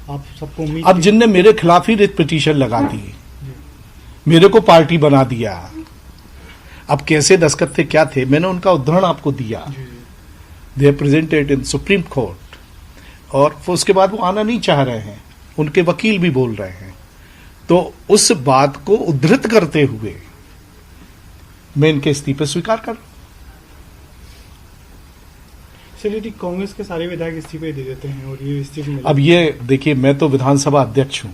आप सबको उम्मीद। अब जिनने मेरे खिलाफ ही रिट पिटीशन लगा दी, मेरे को पार्टी बना दिया, अब कैसे दस्तखत थे क्या थे, मैंने उनका उदाहरण आपको दिया। दे प्रेजेंटेड इन सुप्रीम कोर्ट, और उसके बाद वो आना नहीं चाह रहे हैं, उनके वकील भी बोल रहे हैं। तो उस बात को उद्धृत करते हुए मैं इनके इस्तीफे स्वीकार कर। चलिए, कांग्रेस के सारे विधायक इस्तीफे दे देते हैं और ये इस्तीफे। अब ये देखिए, मैं तो विधानसभा अध्यक्ष हूं,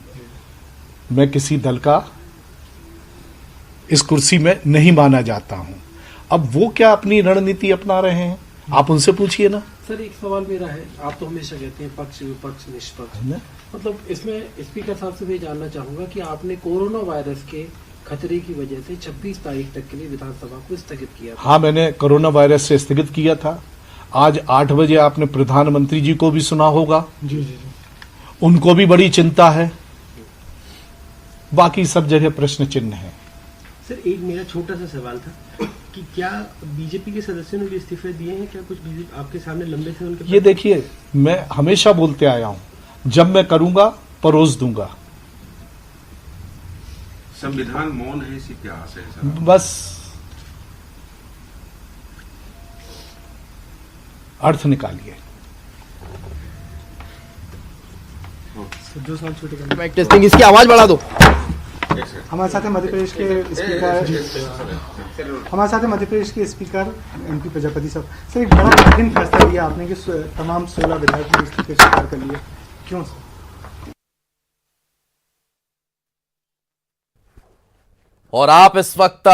मैं किसी दल का इस कुर्सी में नहीं माना जाता हूं। अब वो क्या अपनी रणनीति अपना रहे हैं, आप उनसे पूछिए ना। सर, एक सवाल मेरा है, आप तो हमेशा कहते हैं पक्ष विपक्ष निष्पक्ष, मतलब इसमें स्पीकर साहब से भी जानना चाहूंगा कि आपने कोरोना वायरस के खतरे की वजह से 26 तारीख तक के लिए विधानसभा को स्थगित किया था। हाँ, मैंने कोरोना वायरस से स्थगित किया था। आज 8 बजे आपने प्रधानमंत्री जी को भी सुना होगा, जी, उनको भी बड़ी चिंता है, बाकी सब जगह प्रश्न चिन्ह है। सर, एक मेरा छोटा सा सवाल था कि क्या बीजेपी के सदस्यों ने भी इस्तीफे दिए हैं, क्या कुछ बीजेपी आपके सामने लंबे थे उनके? ये देखिए, मैं हमेशा बोलते आया हूं, जब मैं करूंगा परोस दूंगा। संविधान मौन है, इसी इतिहास है सर। बस अर्थ निकालिए। जो साल छोटे कर माइक टेस्टिंग, इसकी आवाज बढ़ा दो। हमारे साथ है मध्य प्रदेश के स्पीकर एमपी प्रजापति साहब। सर, एक बड़ा कठिन फैसला लिया आपने कि तमाम 16 विधायकों ने इस्तीफे स्वीकार कर लिए, क्यों सर? और आप इस वक्त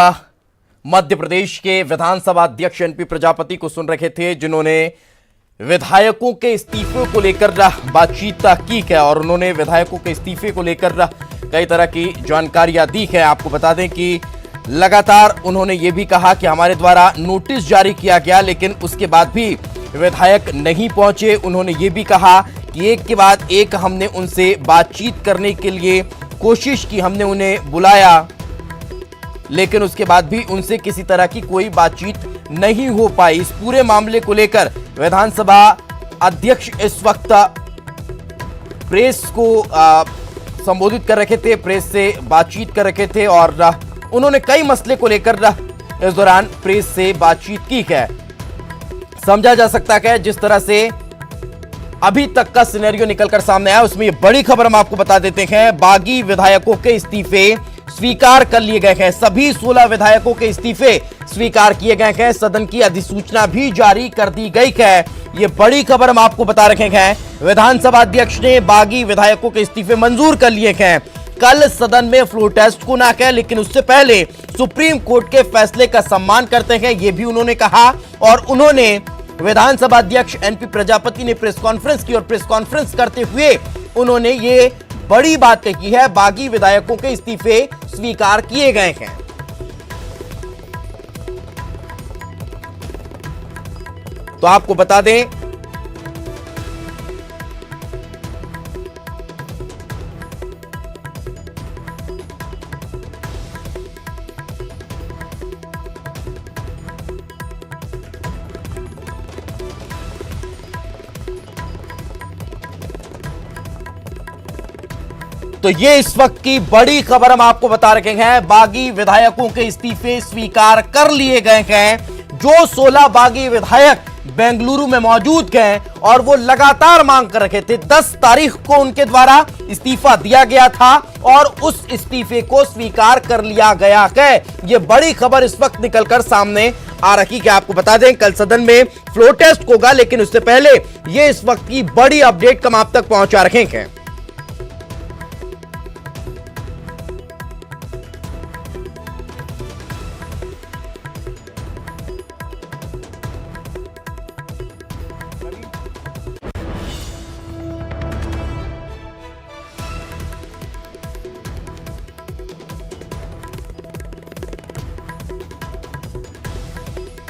मध्य प्रदेश के विधानसभा अध्यक्ष एनपी प्रजापति को सुन रहे थे, जिन्होंने विधायकों के इस्तीफे को लेकर बातचीत की है और उन्होंने विधायकों के इस्तीफे को लेकर कई तरह की जानकारियां दी है। आपको बता दें कि लगातार उन्होंने ये भी कहा कि हमारे द्वारा नोटिस जारी किया गया, लेकिन उसके बाद भी विधायक नहीं पहुंचे। उन्होंने ये भी कहा कि एक के बाद एक हमने उनसे बातचीत करने के लिए कोशिश की, हमने उन्हें बुलाया, लेकिन उसके बाद भी उनसे किसी तरह की कोई बातचीत नहीं हो पाई। इस पूरे मामले को लेकर विधानसभा अध्यक्ष इस वक्त प्रेस को संबोधित कर रखे थे, प्रेस से बातचीत कर रखे थे और उन्होंने कई मसले को लेकर इस दौरान प्रेस से बातचीत की है। समझा जा सकता है जिस तरह से अभी तक का सिनेरियो निकलकर सामने आया, उसमें ये बड़ी खबर हम आपको बता देते हैं। बागी विधायकों के इस्तीफे स्वीकार कर लिए गए हैं। सभी 16 विधायकों के इस्तीफे स्वीकार किए गए हैं। सदन की अधिसूचना भी जारी कर दी गई है। ये बड़ी खबर हम आपको बता रखे हैं। विधानसभा अध्यक्ष ने बागी विधायकों के इस्तीफे मंजूर कर लिए हैं। कल सदन में फ्लोर टेस्ट को ना कहा, लेकिन उससे पहले सुप्रीम कोर्ट के फैसले का सम्मान करते हैं, ये भी उन्होंने कहा। और उन्होंने विधानसभा अध्यक्ष एनपी प्रजापति ने प्रेस कॉन्फ्रेंस की और प्रेस कॉन्फ्रेंस करते हुए उन्होंने ये बड़ी बात कही है, बागी विधायकों के इस्तीफे स्वीकार किए गए हैं। तो आपको बता दें तो ये इस वक्त की बड़ी खबर हम आपको बता रहे हैं। बागी विधायकों के इस्तीफे स्वीकार कर लिए गए हैं। जो 16 बागी विधायक बेंगलुरु में मौजूद हैं और वो लगातार मांग कर रखे थे, 10 तारीख को उनके द्वारा इस्तीफा दिया गया था और उस इस्तीफे को स्वीकार कर लिया गया है। ये बड़ी खबर इस वक्त निकलकर सामने आ रही है। आपको बता दें कल सदन में फ्लोर टेस्ट होगा, लेकिन उससे पहले ये इस वक्त की बड़ी अपडेट हम आप तक पहुंचा रहे हैं।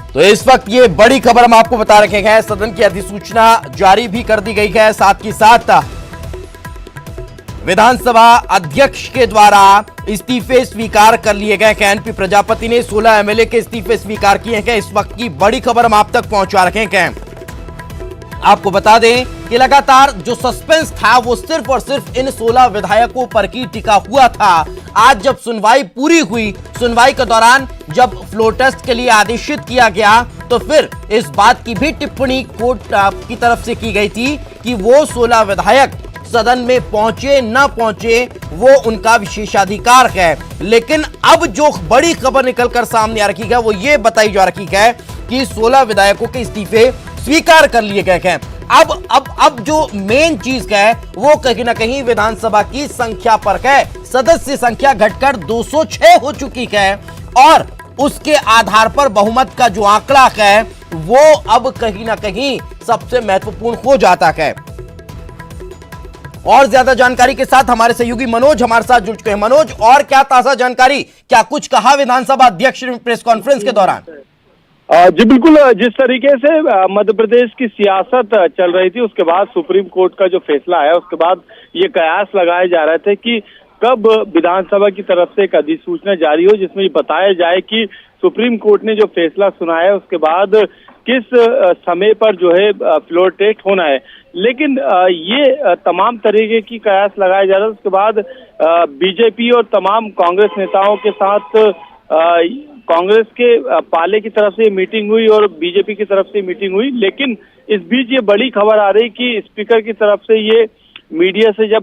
तो इस वक्त ये बड़ी खबर हम आपको बता रखे हैं। सदन की अधिसूचना जारी भी कर दी गई है। साथ ही साथ विधानसभा अध्यक्ष के द्वारा इस्तीफे स्वीकार कर लिए गए हैं। एनपी प्रजापति ने 16 एमएलए के इस्तीफे स्वीकार किए हैं। इस वक्त की बड़ी खबर हम आप तक पहुंचा रखे हैं। आपको बता दें कि लगातार जो सस्पेंस था वो सिर्फ और सिर्फ इन 16 विधायकों पर ही टिका हुआ था। आज जब सुनवाई पूरी हुई, सुनवाई के दौरान जब फ्लोर टेस्ट के लिए आदेशित किया गया तो फिर इस बात की भी टिप्पणी कोर्ट की तरफ से की गई थी कि वो 16 विधायक सदन में पहुंचे न पहुंचे वो उनका विशेषाधिकार है। लेकिन अब जो बड़ी खबर निकलकर सामने आ रखी है वो ये बताई जा रही है कि 16 विधायकों के इस्तीफे स्वीकार कर लिए गए हैं। अब जो मेन चीज है वो कहीं ना कहीं विधानसभा की संख्या पर है। सदस्य संख्या घटकर 206 हो चुकी है और उसके आधार पर बहुमत का जो आंकड़ा है वो अब कहीं ना कहीं सबसे महत्वपूर्ण हो जाता है। और ज्यादा जानकारी के साथ हमारे सहयोगी मनोज हमारे साथ जुड़ चुके हैं। मनोज, और क्या ताजा जानकारी, क्या कुछ कहा विधानसभा अध्यक्ष ने प्रेस कॉन्फ्रेंस के दौरान? जी बिल्कुल, जिस तरीके से मध्य प्रदेश की सियासत चल रही थी उसके बाद सुप्रीम कोर्ट का जो फैसला है उसके बाद ये कयास लगाए जा रहे थे कि कब विधानसभा की तरफ से एक अधिसूचना जारी हो जिसमें ये बताया जाए कि सुप्रीम कोर्ट ने जो फैसला सुनाया है उसके बाद किस समय पर जो है फ्लोर टेस्ट होना है। लेकिन ये तमाम तरीके की कयास लगाए जा रहे हैं। उसके बाद बीजेपी और तमाम कांग्रेस नेताओं के साथ कांग्रेस के पाले की तरफ से मीटिंग हुई और बीजेपी की तरफ से मीटिंग हुई। लेकिन इस बीच ये बड़ी खबर आ रही कि स्पीकर की तरफ से ये मीडिया से जब